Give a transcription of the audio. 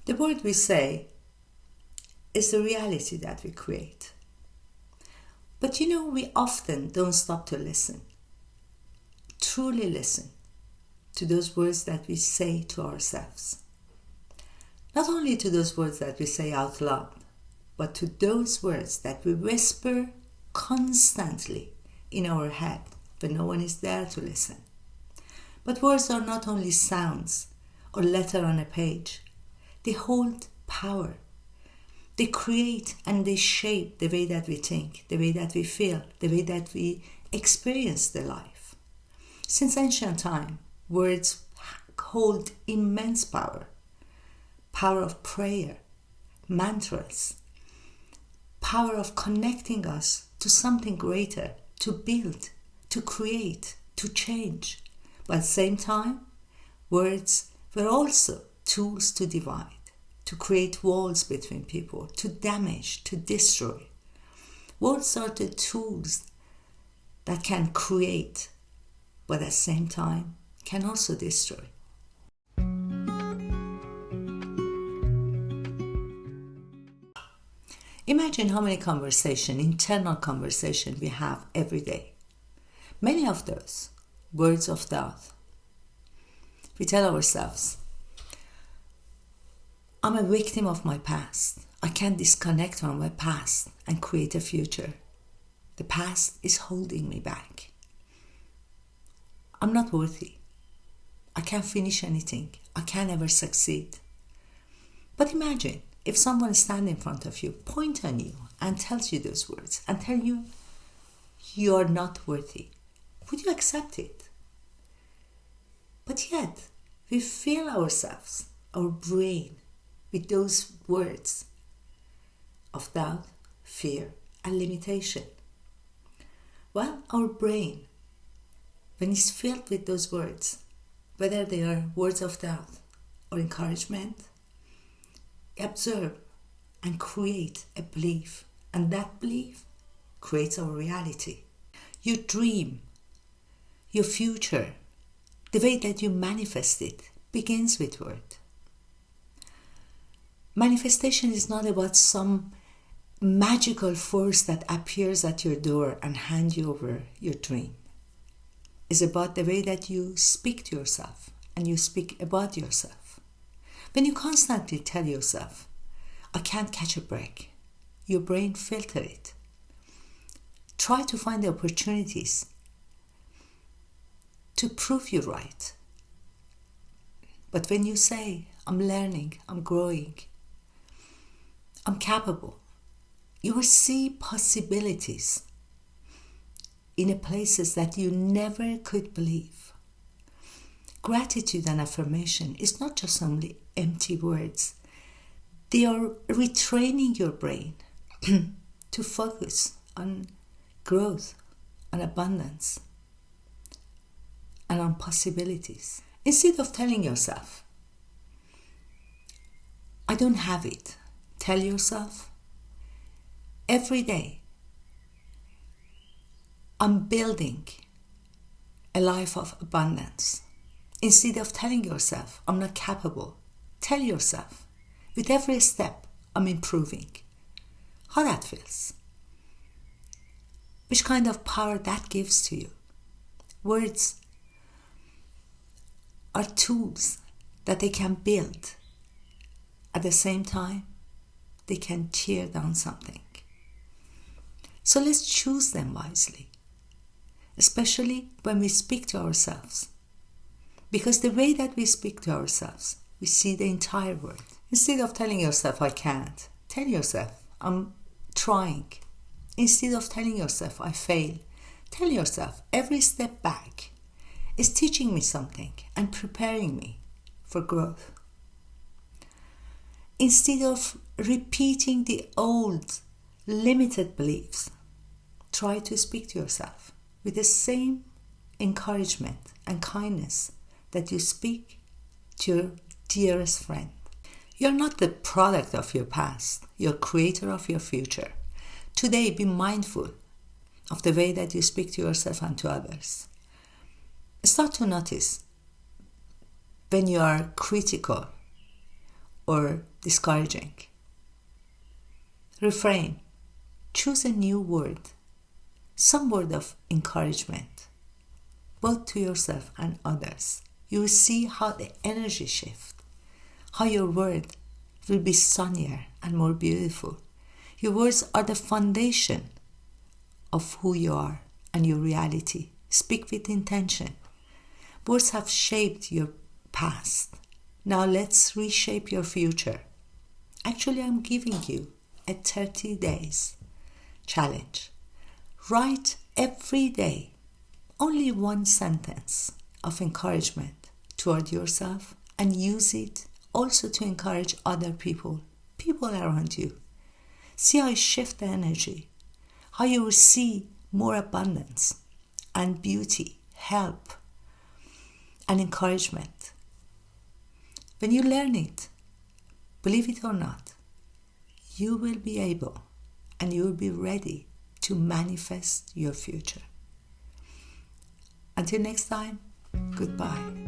The word we say is the reality that we create. But we often don't stop to listen. Truly listen to those words that we say to ourselves. Not only to those words that we say out loud, but to those words that we whisper constantly in our head when no one is there to listen. But words are not only sounds or letter on a page. They hold power. They create and they shape the way that we think, the way that we feel, the way that we experience the life. Since ancient time, words hold immense power. Power of prayer, mantras, power of connecting us to something greater, to build, to create, to change. But at the same time, words were also tools to divide, to create walls between people, to damage, to destroy. Words are the tools that can create, but at the same time can also destroy. Imagine how many internal conversations we have every day. Many of those words of doubt. We tell ourselves, I'm a victim of my past. I can't disconnect from my past and create a future. The past is holding me back. I'm not worthy. I can't finish anything. I can't ever succeed. But imagine if someone stands in front of you, points on you and tells you those words and tell you you're not worthy. Would you accept it? But yet, we fill ourselves, our brain, with those words of doubt, fear, and limitation. Well, our brain, when it's filled with those words, whether they are words of doubt or encouragement, observe and create a belief, and that belief creates our reality. Your dream, your future, the way that you manifest it begins with word. Manifestation is not about some magical force that appears at your door and hands you over your dream. It's about the way that you speak to yourself and you speak about yourself. When you constantly tell yourself, I can't catch a break, your brain filters it. Try to find the opportunities to prove you right. But when you say, I'm learning, I'm growing, I'm capable, you will see possibilities in places that you never could believe. Gratitude and affirmation is not just only empty words. They are retraining your brain to focus on growth, on abundance, and on possibilities. Instead of telling yourself, I don't have it, tell yourself, every day, I'm building a life of abundance. Instead of telling yourself, I'm not capable, tell yourself, with every step, I'm improving. How that feels? Which kind of power that gives to you? Words are tools that they can build. At the same time, they can tear down something. So let's choose them wisely, especially when we speak to ourselves. Because the way that we speak to ourselves, we see the entire world. Instead of telling yourself, I can't, tell yourself, I'm trying. Instead of telling yourself, I fail, tell yourself, every step back is teaching me something and preparing me for growth. Instead of repeating the old, limited beliefs, try to speak to yourself with the same encouragement and kindness that you speak to your dearest friend. You're not the product of your past. You're creator of your future. Today, be mindful of the way that you speak to yourself and to others. Start to notice when you are critical or discouraging. Reframe. Choose a new word, some word of encouragement, both to yourself and others. You will see how the energy shifts, how your word will be sunnier and more beautiful. Your words are the foundation of who you are and your reality. Speak with intention. Words have shaped your past. Now let's reshape your future. Actually, I'm giving you a 30 days challenge. Write every day only one sentence of encouragement toward yourself and use it also to encourage other people around you. See how you shift the energy, how you will see more abundance and beauty, help and encouragement. When you learn it, believe it or not, you will be able and you will be ready to manifest your future. Until next time, goodbye.